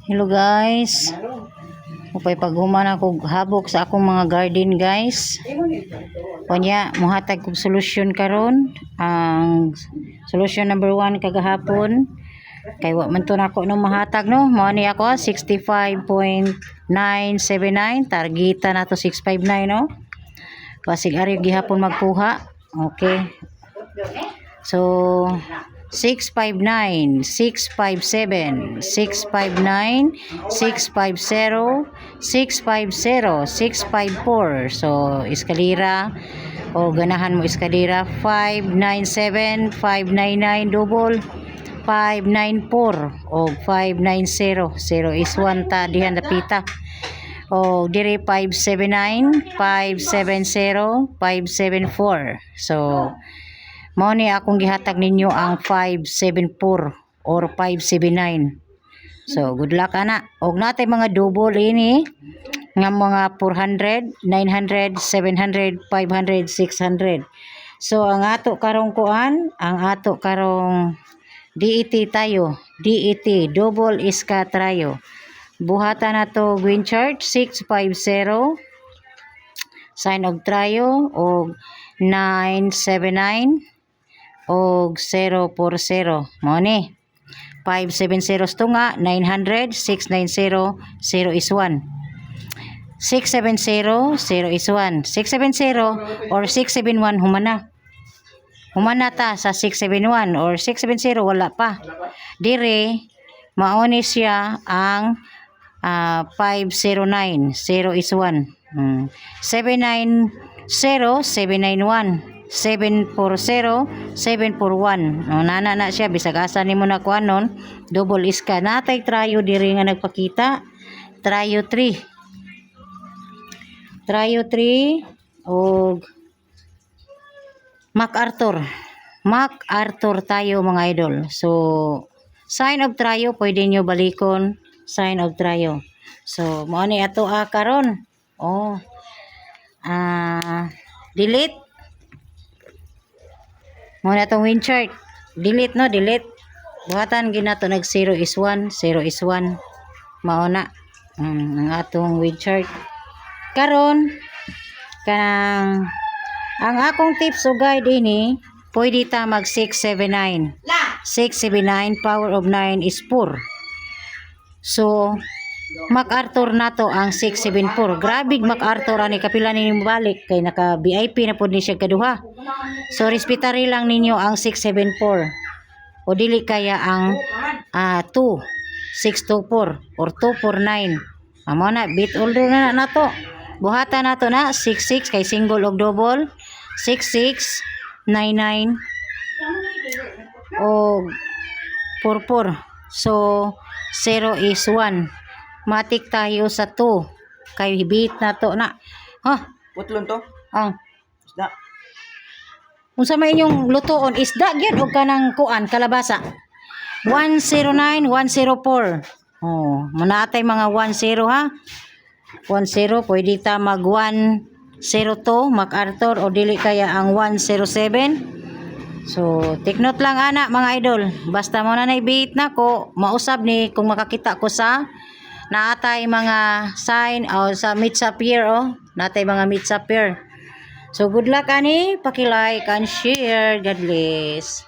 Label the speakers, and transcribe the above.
Speaker 1: Hello guys. Upay paghuman ako habok sa akong mga garden guys. Kunya muhatag kog solusyon karon. Ang solusyon number 1 kagahapon kay wa man to nako no mahatag no. Mao ni ako 65.979 targeta na to 659 no. Pasig ari gihapon magkuha. Okay. So 659, 657, 659, 650, 650, 654. So, eskalira o ganahan mo eskalira 597, 599 double 594 o 590. 0 is 1 ta dihan dapita. O diri 579, 570, 574. So, mao ni akong gihatag ninyo ang 574 or 579. So, good luck ana. Og natay mga double ini nga mga 400, 900, 700, 500, 600. So, ang ato karong kuan, ang ato karong DET tayo. DET, double iska trayo. Buhatan na to green chart 650. Sign of trayo og 979. Og 040 mo ni 570 to nga 900 690 0 is 1 670 0 is 1 670 or 671 humana ta sa 671 or 670 wala pa dire mauni siya ang 509 0 is 1 790 791 740 741 nana na siya bisag asa nimo na kuan nun double iska natay trayo diri nga nagpakita trayo 3 og MacArthur tayo mga idol. So sign of trayo pwede nyo balikon sign of trayo. So mao ni ato karon delete muna itong wind chart. Delete no, delete. Buhatan ginato nag 0 is 1, 0 is 1. Mauna ang atong wind chart. Karon kanang ang akong tips o guide ini, pwede ta mag 679. 679 power of 9 is 4. So MacArthur nato ang 674. Grabe MacArthur ani kapila ninyo balik kay naka VIP na pud ni siya kaduha. So respetari lang ninyo ang 674. O dili kaya ang 2624 or 249. Amo na bit older na nato. Buhatan nato na 66 kay single og double 6699 o 44. So 0 is 1. Matik tayo sa 2 kay hibit na to na
Speaker 2: Putlon to? Isda.
Speaker 1: Unsa may inyong lutoon isda gyud og kanang kuan kalabasa 109 104 manatay mga 10 ha 10 pwede ta mag 102 MacArthur o dili kaya ang 107. So take note lang ana mga idol basta mo na naibit na ko mausab ni kung makakita ko sa naatay mga sign sa meet sa pier natay mga meet sa pier. So good luck ani, paki-like and share. God bless.